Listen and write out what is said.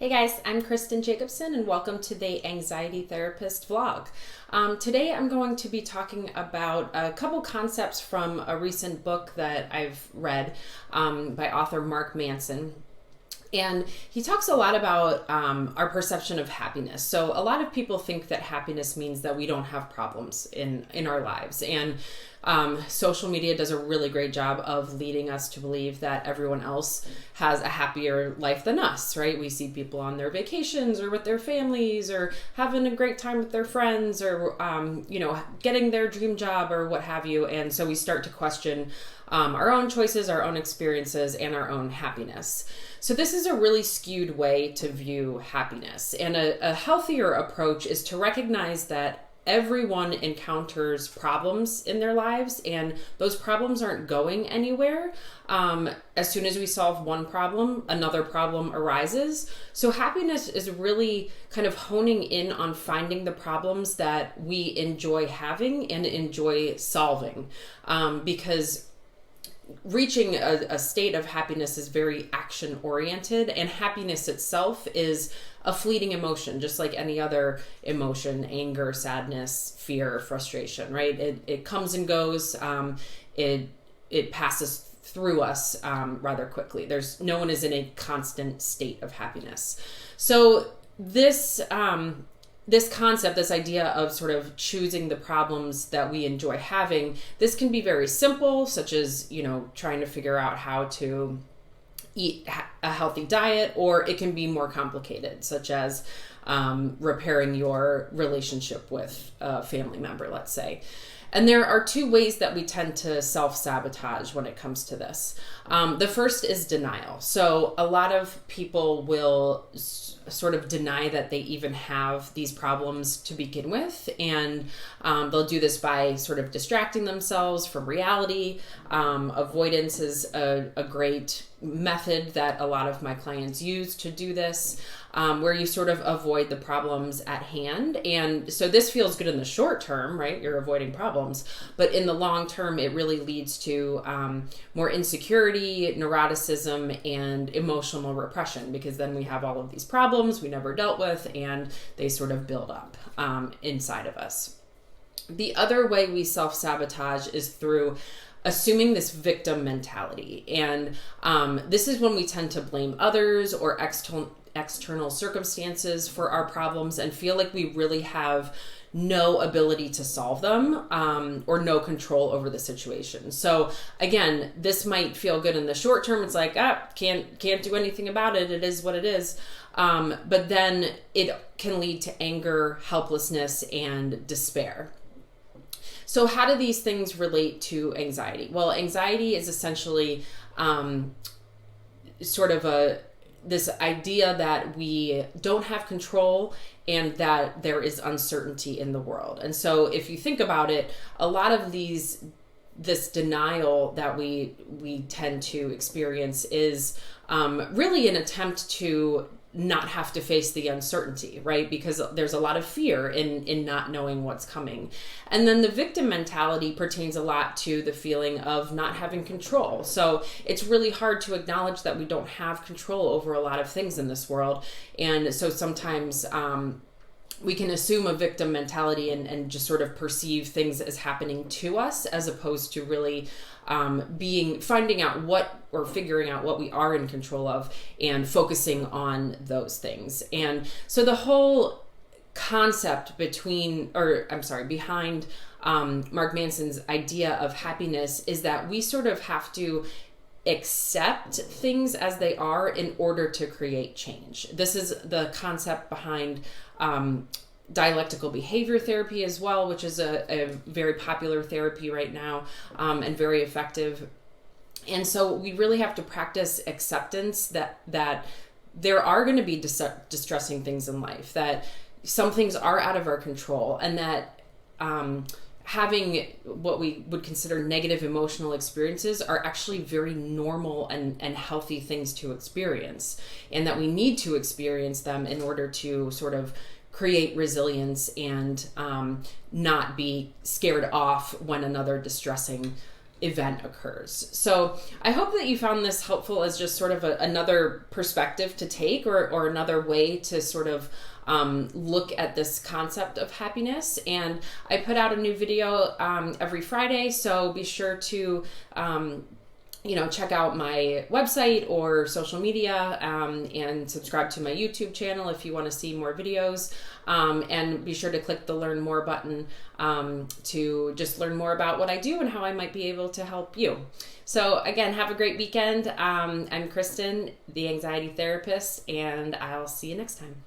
Hey guys, I'm Kristen Jacobson and welcome to the Anxiety Therapist vlog. Today I'm going to be talking about a couple concepts from a recent book that I've read by author Mark Manson. And he talks a lot about our perception of happiness. So a lot of people think that happiness means that we don't have problems in our lives. And social media does a really great job of leading us to believe that everyone else has a happier life than us, right? We see people on their vacations or with their families or having a great time with their friends or, getting their dream job or what have you. And so we start to question our own choices, our own experiences, and our own happiness. So this is a really skewed way to view happiness. And a healthier approach is to recognize that everyone encounters problems in their lives and those problems aren't going anywhere. As soon as we solve one problem, another problem arises. So happiness is really kind of honing in on finding the problems that we enjoy having and enjoy solving, because reaching a state of happiness is very action oriented, and happiness itself is a fleeting emotion, just like any other emotion: anger, sadness, fear, frustration, right? It comes and goes. It passes through us rather quickly. No one is in a constant state of happiness. So this concept, this idea of sort of choosing the problems that we enjoy having, this can be very simple, such as, trying to figure out how to eat a healthy diet, or it can be more complicated, such as repairing your relationship with a family member, let's say. And there are two ways that we tend to self-sabotage when it comes to this. The first is denial. So a lot of people will sort of deny that they even have these problems to begin with. And they'll do this by sort of distracting themselves from reality. Avoidance is a great method that a lot of my clients use to do this, where you sort of avoid the problems at hand. And so this feels good in the short term, right? You're avoiding problems. But in the long term, it really leads to more insecurity, neuroticism, and emotional repression, because then we have all of these problems we never dealt with, and they sort of build up inside of us. The other way we self-sabotage is through assuming this victim mentality. And this is when we tend to blame others or external circumstances for our problems and feel like we really have no ability to solve them, or no control over the situation. So again, this might feel good in the short term. It's like, can't do anything about it. It is what it is. But then it can lead to anger, helplessness, and despair. So how do these things relate to anxiety? Well, anxiety is essentially sort of this idea that we don't have control and that there is uncertainty in the world. And so if you think about it, a lot of this denial that we tend to experience is really an attempt to not have to face the uncertainty, right? Because there's a lot of fear in not knowing what's coming. And then the victim mentality pertains a lot to the feeling of not having control. So it's really hard to acknowledge that we don't have control over a lot of things in this world. And so sometimes we can assume a victim mentality and just sort of perceive things as happening to us, as opposed to really figuring out what we are in control of and focusing on those things. And so the whole concept behind Mark Manson's idea of happiness is that we sort of have to accept things as they are in order to create change. This is the concept behind dialectical behavior therapy as well, which is a very popular therapy right now, and very effective. And so we really have to practice acceptance that there are going to be distressing things in life, that some things are out of our control, and that having what we would consider negative emotional experiences are actually very normal and healthy things to experience, and that we need to experience them in order to sort of create resilience and not be scared off when another distressing event occurs. So I hope that you found this helpful as just sort of another perspective to take, or another way to sort of look at this concept of happiness. And I put out a new video every Friday, so be sure to check out my website or social media, and subscribe to my YouTube channel if you want to see more videos. And be sure to click the Learn More button to just learn more about what I do and how I might be able to help you. So again, have a great weekend. I'm Kristen, the anxiety therapist, and I'll see you next time.